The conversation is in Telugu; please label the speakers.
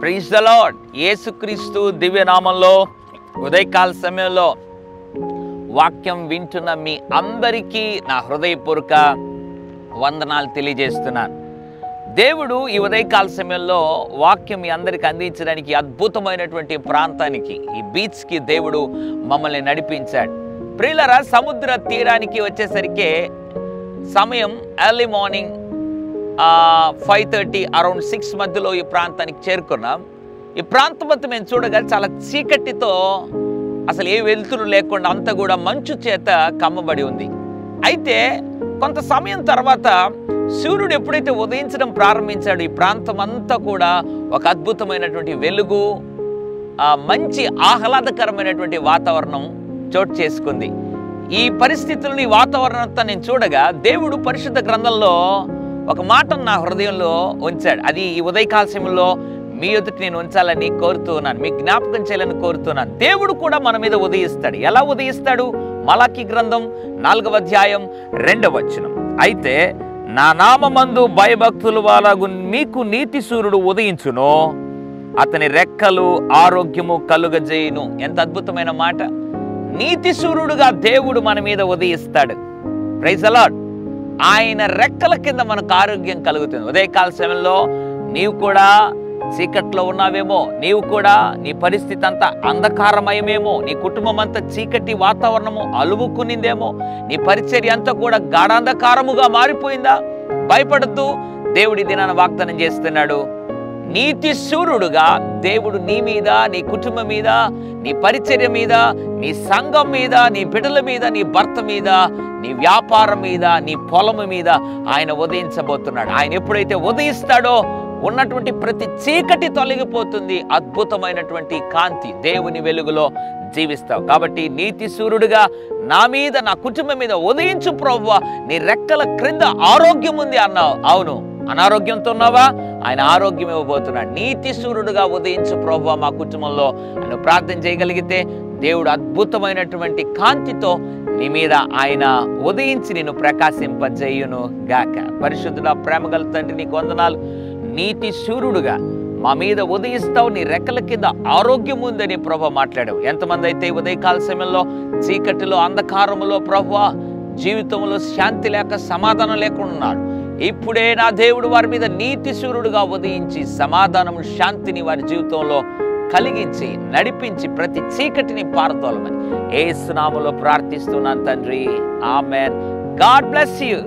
Speaker 1: Praise the lord. యేసుక్రీస్తు దివ్యనామంలో ఉదయకాల సమయంలో వాక్యం వింటున్న మీ అందరికీ నా హృదయపూర్వక వందనాలు తెలియజేస్తున్నాను. దేవుడు ఈ ఉదయకాల సమయంలో వాక్యం మీ అందరికి అందించడానికి అద్భుతమైనటువంటి ప్రాంతానికి, ఈ బీచ్కి దేవుడు మమ్మల్ని నడిపించాడు. ప్రియులరా, సముద్ర తీరానికి వచ్చేసరికి సమయం ఎర్లీ మార్నింగ్ 5:30 అరౌండ్ 6 మధ్యలో ఈ ప్రాంతానికి చేరుకున్నాం. ఈ ప్రాంతం అంతా మేము చూడగా చాలా చీకటితో, అసలు ఏ వెలుతురు లేకుండా అంతా కూడా మంచు చేత కమ్మబడి ఉంది. అయితే కొంత సమయం తర్వాత సూర్యుడు ఎప్పుడైతే ఉదయించడం ప్రారంభించాడు, ఈ ప్రాంతం అంతా కూడా ఒక అద్భుతమైనటువంటి వెలుగు, మంచి ఆహ్లాదకరమైనటువంటి వాతావరణం చోటు చేసుకుంది. ఈ పరిస్థితులను, ఈ వాతావరణం అంతా నేను చూడగా దేవుడు పరిశుద్ధ గ్రంథంలో ఒక మాటను నా హృదయంలో ఉంచాడు. అది ఈ ఉదయకాల సమయంలో మీ ఎదుటి నేను ఉంచాలని కోరుతూ ఉన్నాను, మీకు జ్ఞాపకం చేయాలని కోరుతున్నాను. దేవుడు కూడా మన మీద ఉదయిస్తాడు. ఎలా ఉదయిస్తాడు? మలాకి గ్రంథం 4వ అధ్యాయం 2వ వచనం. అయితే నా నామమందు భయభక్తులు వాలగు మీకు నీతి సూర్యుడు ఉదయించును, అతని రెక్కలు ఆరోగ్యము కలుగజేయును. ఎంత అద్భుతమైన మాట! నీతి సూర్యుడుగా దేవుడు మన మీద ఉదయిస్తాడు. Praise the lord. ఆయన రెక్కల కింద మనకు ఆరోగ్యం కలుగుతుంది. ఉదయకాల సమయంలో నీవు కూడా చీకట్లో ఉన్నావేమో, నీవు కూడా నీ పరిస్థితి అంతా అంధకారమయమేమో, నీ కుటుంబం అంతా చీకటి వాతావరణము అలుముకునిందేమో, నీ పరిచర్య అంతా కూడా గాఢాంధకారముగా మారిపోయిందా? భయపడద్దు. దేవుడి దినాన్ని వాగ్దానం చేస్తున్నాడు. నీతి సూర్యుడుగా దేవుడు నీ మీద, నీ కుటుంబం మీద, నీ పరిచర్య మీద, నీ సంఘం మీద, నీ బిడ్డల మీద, నీ భర్త మీద, నీ వ్యాపారం మీద, నీ పొలము మీద ఆయన ఉదయించబోతున్నాడు. ఆయన ఎప్పుడైతే ఉదయిస్తాడో ఉన్నటువంటి ప్రతి చీకటి తొలగిపోతుంది. అద్భుతమైనటువంటి కాంతి, దేవుని వెలుగులో జీవిస్తావు. కాబట్టి నీతి సూర్యుడుగా నా మీద, నా కుటుంబం మీద ఉదయించు ప్రభువా, నీ రెక్కల క్రింద ఆరోగ్యం ఉంది అన్నావు. అవును, అనారోగ్యంతో ఉన్నావా? ఆయన ఆరోగ్యం ఇవ్వబోతున్నాడు. నీతి సూర్యుడుగా ఉదయించు ప్రభువా మా కుటుంబంలో ఆయన ప్రార్థన చేయగలిగితే దేవుడు అద్భుతమైనటువంటి కాంతితో నీ మీద ఆయన ఉదయించి నిన్ను ప్రకాశింపజేయును గాక. పరిశుద్ధుడా, ప్రేమగల తండ్రి, నీకు వందనాలు. నీతి సూర్యుడుగా మా మీద ఉదయిస్తావు, నీ రెక్కల కింద ఆరోగ్యం ఉందని ప్రభువా మాట్లాడావు. ఎంతమంది అయితే ఉదయకాల సమయంలో చీకటిలో, అంధకారములో ప్రభువా జీవితంలో శాంతి లేక, సమాధానం లేకుండా ఉన్నారు, ఇప్పుడే నా దేవుడు వారి మీద నీతి సూర్యుడుగా ఉదయించి సమాధానం, శాంతిని వారి జీవితంలో కలిగించి నడిపించి ప్రతి చీకటిని పారతోలమని యేసు నామములో ప్రార్థిస్తున్నాను తండ్రి. ఆమేన్. God bless you.